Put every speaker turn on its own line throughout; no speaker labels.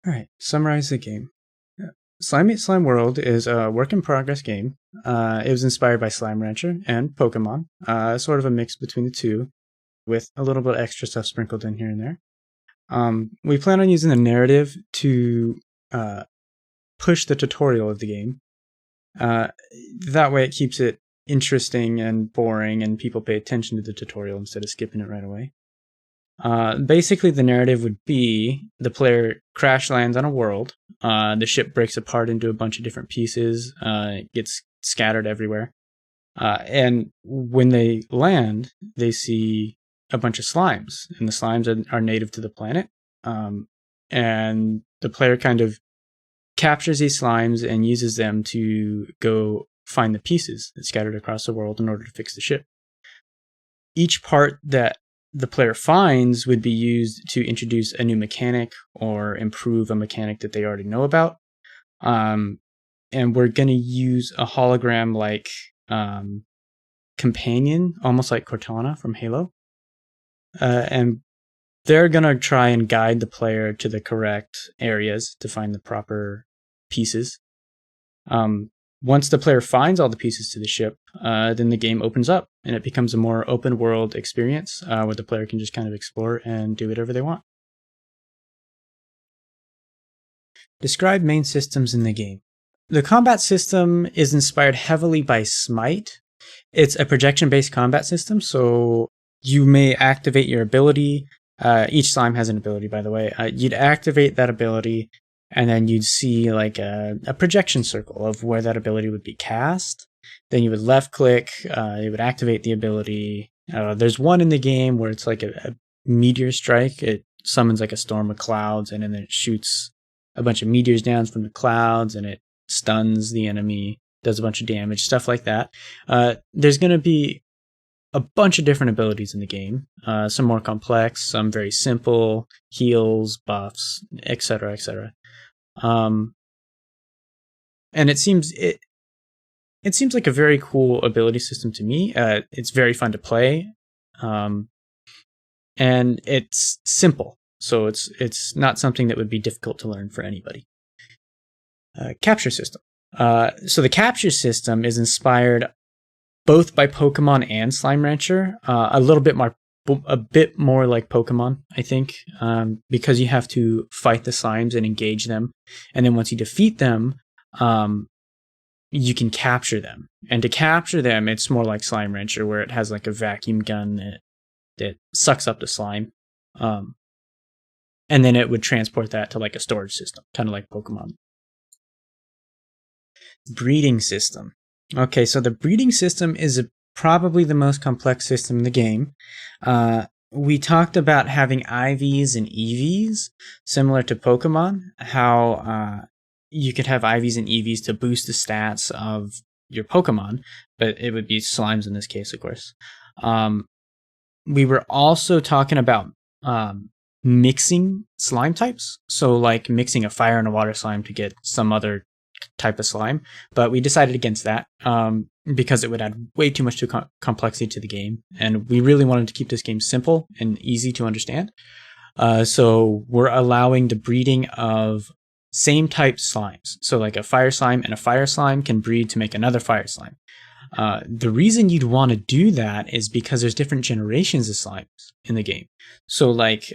All right, summarize the game. Slime Slime World is a work-in-progress game. It was inspired by Slime Rancher and Pokemon, sort of a mix between the two, with a little bit of extra stuff sprinkled in here and there. We plan on using the narrative to push the tutorial of the game. That way it keeps it interesting and boring, and people pay attention to the tutorial instead of skipping it right away. Basically, the narrative would be the player crash lands on a world. The ship breaks apart into a bunch of different pieces. It gets scattered everywhere. And when they land, they see a bunch of slimes, and the slimes are native to the planet. And the player kind of captures these slimes and uses them to go find the pieces that scattered across the world in order to fix the ship. Each part that the player finds would be used to introduce a new mechanic or improve a mechanic that they already know about. And we're going to use a hologram-like companion, almost like Cortana from Halo. And they're going to try and guide the player to the correct areas to find the proper pieces. Once the player finds all the pieces to the ship, then the game opens up and it becomes a more open world experience where the player can just kind of explore and do whatever they want. Describe main systems in the game. The combat system is inspired heavily by Smite. It's a projection-based combat system, so you may activate your ability. Each slime has an ability, by the way. You'd activate that ability, and then you'd see like a projection circle of where that ability would be cast. Then you would left click, you would activate the ability. There's one in the game where it's like a meteor strike. It summons like a storm of clouds, and then it shoots a bunch of meteors down from the clouds, and it stuns the enemy, does a bunch of damage, stuff like that. There's going to be a bunch of different abilities in the game, some more complex, some very simple, heals, buffs, etc., etc. And it seems like a very cool ability system to me. It's very fun to play, and it's simple, so it's not something that would be difficult to learn for anybody. Capture system. So the capture system is inspired both by Pokemon and Slime Rancher, a bit more like Pokemon, I think, because you have to fight the slimes and engage them, and then once you defeat them, you can capture them. And to capture them, it's more like Slime Rancher, where it has like a vacuum gun that sucks up the slime, and then it would transport that to like a storage system, kind of like Pokemon. Breeding system. Okay, so the breeding system is probably the most complex system in the game. We talked about having IVs and EVs, similar to Pokemon, how you could have IVs and EVs to boost the stats of your Pokemon, but it would be slimes in this case, of course. We were also talking about mixing slime types, so like mixing a fire and a water slime to get some other type of slime, but we decided against that because it would add way too much complexity to the game, and we really wanted to keep this game simple and easy to understand. So we're allowing the breeding of same type slimes. So like a fire slime and a fire slime can breed to make another fire slime. The reason you'd want to do that is because there's different generations of slimes in the game. So like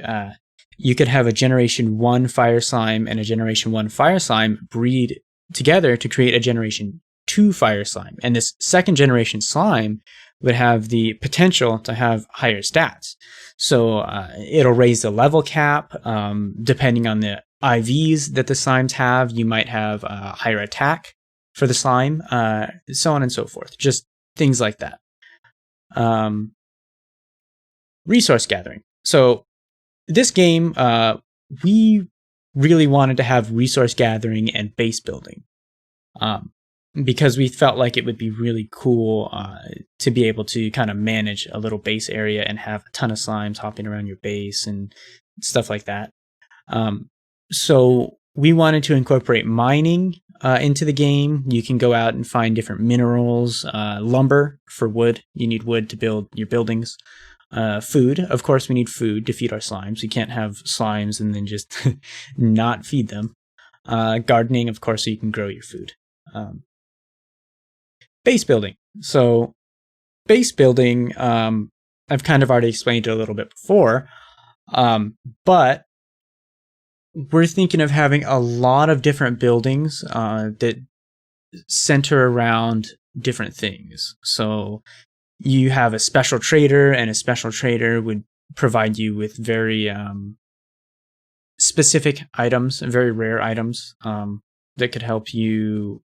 you could have a generation 1 fire slime and a generation 1 fire slime breed together to create a generation 2 fire slime, and this second generation slime would have the potential to have higher stats. So it'll raise the level cap. Depending on the IVs that the slimes have, you might have a higher attack for the slime, so on and so forth. Just things like that. Resource gathering. So this game, we really wanted to have resource gathering and base building, because we felt like it would be really cool to be able to kind of manage a little base area and have a ton of slimes hopping around your base and stuff like that. So we wanted to incorporate mining into the game. You can go out and find different minerals, lumber for wood. You need wood to build your buildings. Food, of course, we need food to feed our slimes. We can't have slimes and then just not feed them. Gardening, of course, so you can grow your food. Base building. So base building, I've kind of already explained it a little bit before, but we're thinking of having a lot of different buildings that center around different things. So you have a special trader, and a special trader would provide you with very specific items, very rare items that could help you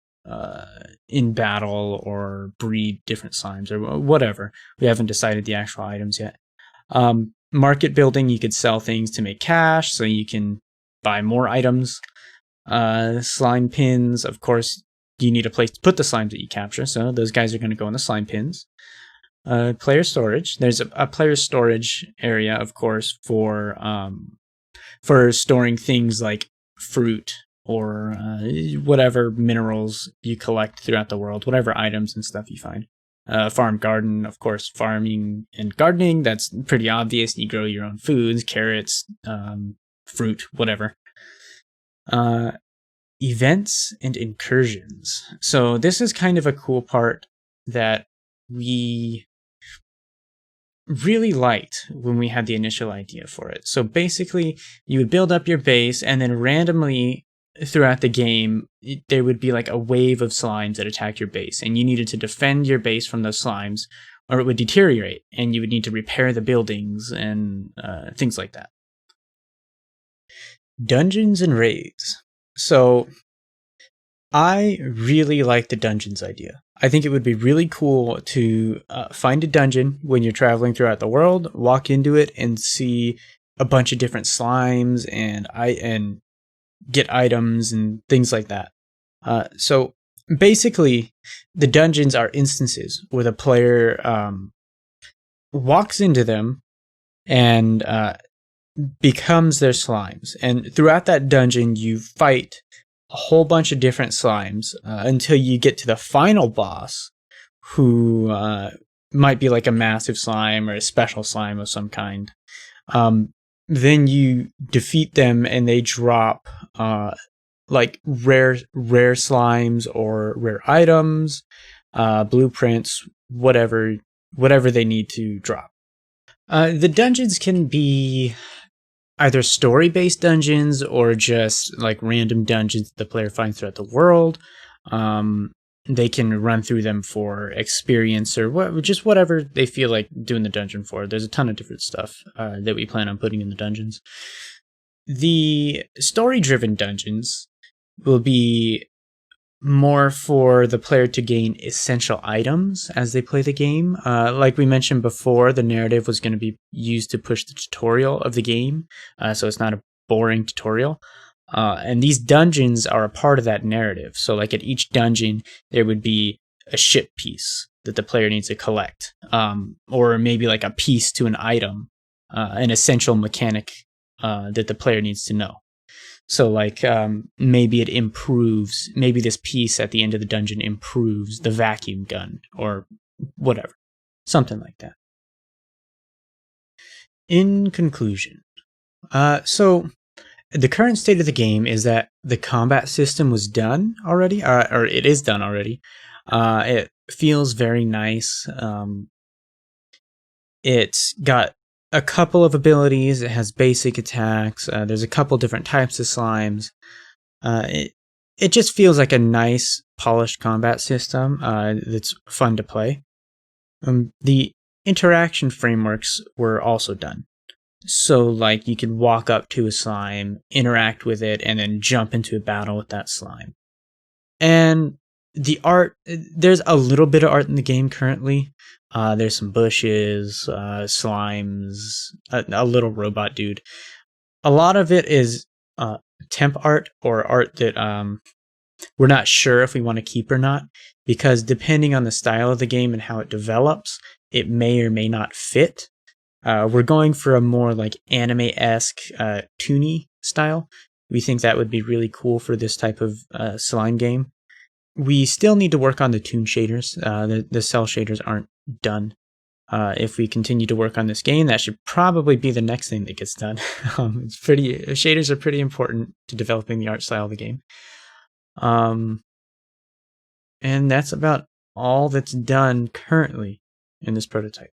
in battle or breed different slimes or whatever. We haven't decided the actual items yet. Market building, you could sell things to make cash, so you can buy more items. Slime pins, of course, you need a place to put the slimes that you capture, so those guys are going to go in the slime pins. Player storage. There's a player storage area, of course, for storing things like fruit or whatever minerals you collect throughout the world, whatever items and stuff you find. Farm garden, of course, farming and gardening, that's pretty obvious. You grow your own foods, carrots, fruit, whatever. Events and incursions. So this is kind of a cool part that we really liked when we had the initial idea for it. So basically, you would build up your base, and then randomly throughout the game, there would be like a wave of slimes that attack your base, and you needed to defend your base from those slimes, or it would deteriorate, and you would need to repair the buildings and things like that. Dungeons and raids. So I really like the dungeons idea. I think it would be really cool to find a dungeon when you're traveling throughout the world, walk into it, and see a bunch of different slimes and get items and things like that. So basically, the dungeons are instances where the player walks into them and becomes their slimes. And throughout that dungeon, you fight a whole bunch of different slimes until you get to the final boss, who might be like a massive slime or a special slime of some kind. Then you defeat them, and they drop like rare slimes or rare items, blueprints, whatever they need to drop. The dungeons can be either story-based dungeons or just like random dungeons the player finds throughout the world. They can run through them for experience or just whatever they feel like doing the dungeon for. There's a ton of different stuff that we plan on putting in the dungeons. The story-driven dungeons will be more for the player to gain essential items as they play the game. Like we mentioned before, the narrative was going to be used to push the tutorial of the game, so it's not a boring tutorial. And these dungeons are a part of that narrative. So like at each dungeon, there would be a ship piece that the player needs to collect, or maybe like a piece to an item, an essential mechanic that the player needs to know. So like maybe it improves, maybe this piece at the end of the dungeon improves the vacuum gun or whatever, something like that. In conclusion, so the current state of the game is that the combat system was done already, or it is done already. It feels very nice. It's got a couple of abilities. It has basic attacks. There's a couple different types of slimes. It just feels like a nice, polished combat system that's fun to play. The interaction frameworks were also done. So, like, you could walk up to a slime, interact with it, and then jump into a battle with that slime. And the art, there's a little bit of art in the game currently. There's some bushes, slimes, a little robot dude. A lot of it is temp art, or art that we're not sure if we want to keep or not, because depending on the style of the game and how it develops, it may or may not fit. We're going for a more like anime-esque, toony style. We think that would be really cool for this type of slime game. We still need to work on the toon shaders. The cell shaders aren't done. If we continue to work on this game, that should probably be the next thing that gets done. Shaders are pretty important to developing the art style of the game. And that's about all that's done currently in this prototype.